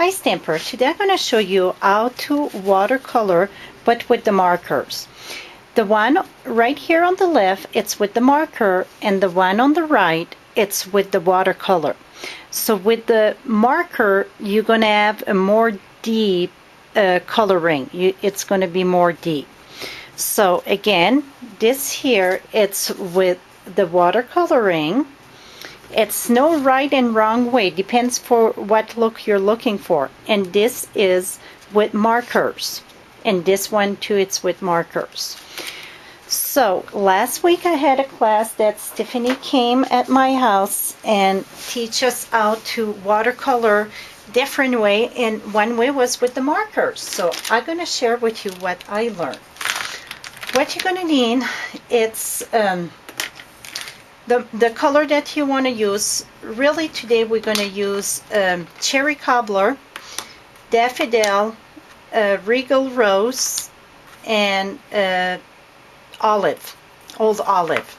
Hi Stamper, today I'm going to show you how to watercolor but with the markers. The one right here on the left, it's with the marker, and the one on the right, it's with the watercolor. So with the marker, you're going to have a more deep coloring. It's going to be more deep. So again, this here, it's with the watercoloring. It's no right and wrong way, depends for what look you're looking for. And this is with markers. And this one too, it's with markers. So last week I had a class that Stephanie came at my house and teach us how to watercolor different way, and one way was with the markers. So I'm going to share with you what I learned. What you're going to need, it's the color that you want to use. Really today we're going to use cherry cobbler, daffodil, regal rose, and old olive.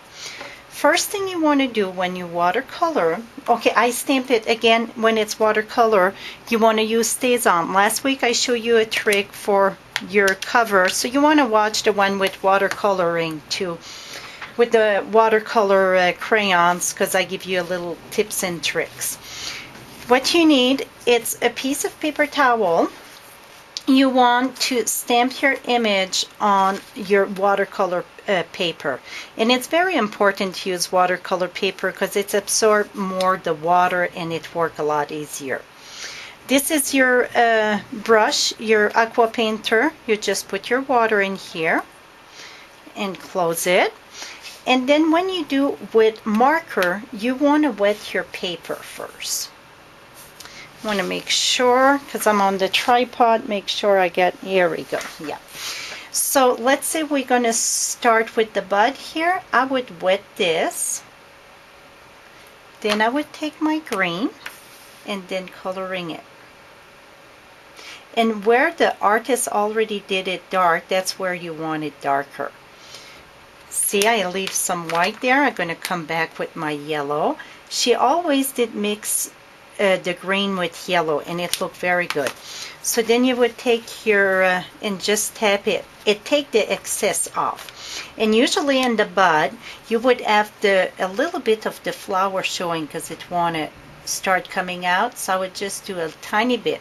First thing you want to do when you watercolor, okay, I stamp it again. When it's watercolor, you want to use StazOn. Last week I showed you a trick for your cover, so you want to watch the one with watercoloring too, with the watercolor crayons, because I give you a little tips and tricks. What you need, it's a piece of paper towel. You want to stamp your image on your watercolor paper, and it's very important to use watercolor paper because it's absorb more the water and it works a lot easier. This is your brush, your aqua painter. You just put your water in here and close it. And then when you do with marker, you want to wet your paper first. I want to make sure, because I'm on the tripod, make sure I get, here we go, yeah. So let's say we're going to start with the bud here. I would wet this. Then I would take my green and then coloring it. And where the artist already did it dark, that's where you want it darker. See, I leave some white there. I'm going to come back with my yellow. She always did mix the green with yellow, and it looked very good. So then you would take your and just tap it. It take the excess off. And usually in the bud, you would have a little bit of the flower showing because it want to start coming out. So I would just do a tiny bit.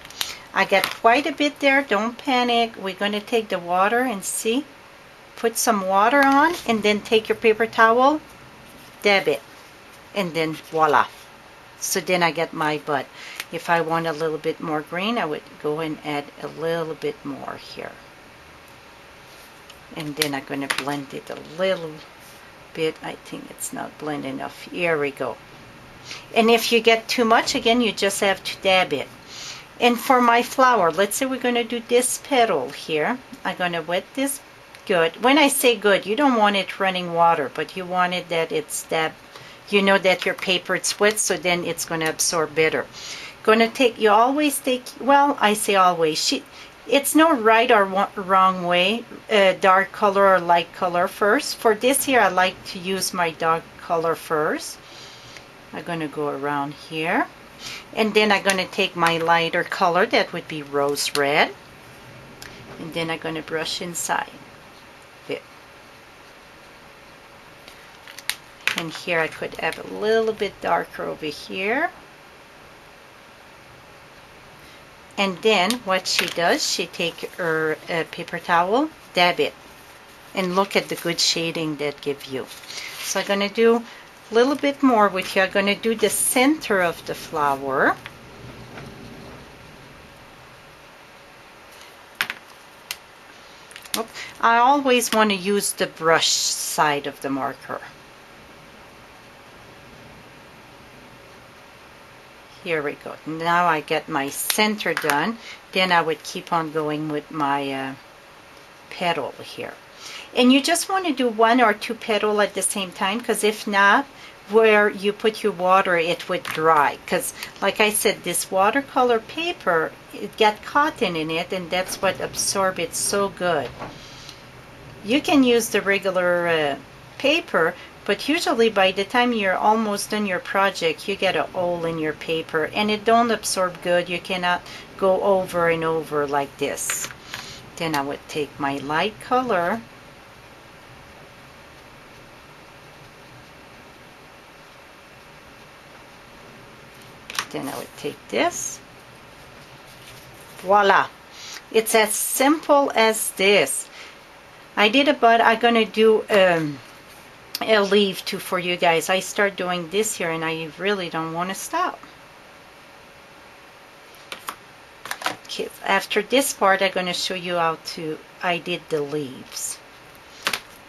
I got quite a bit there. Don't panic. We're going to take the water and see. Put some water on, and then take your paper towel, dab it, and then voila. So then I get my bud. If I want a little bit more green, I would go and add a little bit more here. And then I'm going to blend it a little bit. I think it's not blend enough. Here we go. And if you get too much, again, you just have to dab it. And for my flower, let's say we're going to do this petal here. I'm going to wet this good. When I say good, you don't want it running water, but you want it that it's that, you know that your paper is wet, so then it's going to absorb better. Going to take, you always take, well, I say always, it's no right or wrong way, dark color or light color first. For this here, I like to use my dark color first. I'm going to go around here. And then I'm going to take my lighter color, that would be rose red. And then I'm going to brush inside it. And here I could have a little bit darker over here. And then what she does, she take her paper towel, dab it, and look at the good shading that gives you. So I'm going to do a little bit more with you. I'm going to do the center of the flower. I always want to use the brush side of the marker. Here we go. Now I get my center done. Then I would keep on going with my petal here. And you just want to do one or two petals at the same time, because if not, where you put your water, it would dry. Because like I said, this watercolor paper, it got cotton in it, and that's what absorbs it so good. You can use the regular paper, But usually by the time you're almost done your project, you get a hole in your paper and it don't absorb good. You cannot go over and over like this. Then I would take my light color then I would take this. Voila! It's as simple as this. I did it, but I'm gonna do a leaf too for you guys. I start doing this here and I really don't want to stop. Okay, after this part I'm going to show you how I did the leaves.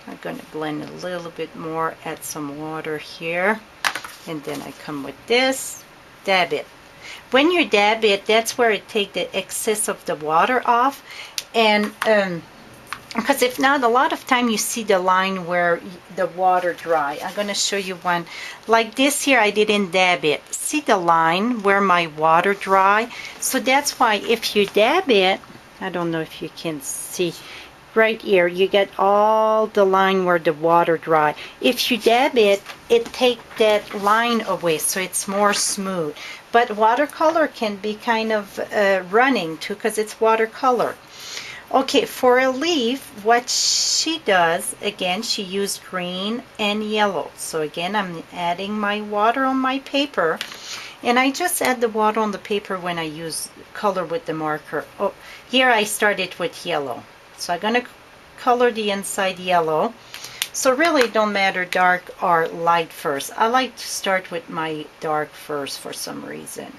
I'm going to blend a little bit more, add some water here, and then I come with this, dab it. When you dab it, that's where it takes the excess of the water off, and because if not, a lot of time you see the line where the water dry. I'm going to show you one like this here. I didn't dab it. See the line where my water dry? So that's why if you dab it, I don't know if you can see right here, you get all the line where the water dry. If you dab it, it take that line away, so it's more smooth. But watercolor can be kind of running too, because it's watercolor. Okay, for a leaf, what she does, again, she used green and yellow. So again, I'm adding my water on my paper. And I just add the water on the paper when I use color with the marker. Oh, here I started with yellow. So I'm going to color the inside yellow. So really it don't matter dark or light first. I like to start with my dark first for some reason.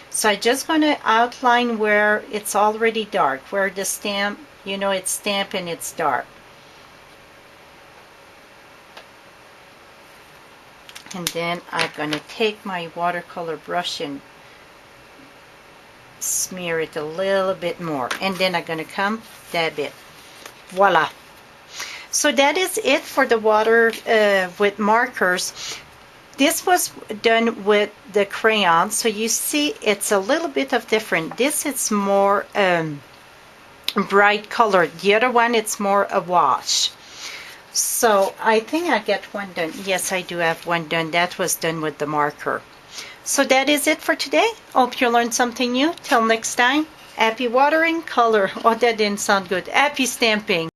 So I'm just going to outline where it's already dark, where the stamp, you know, it's stamped and it's dark. And then I'm going to take my watercolor brush and smear it a little bit more. And then I'm going to come dab it. Voila. So that is it for the water with markers. This was done with the crayon, so you see it's a little bit of different. This is more bright colored. The other one, it's more a wash. So I think I get one done. Yes, I do have one done. That was done with the marker. So that is it for today. Hope you learned something new. Till next time, happy watering color. Oh, that didn't sound good. Happy stamping.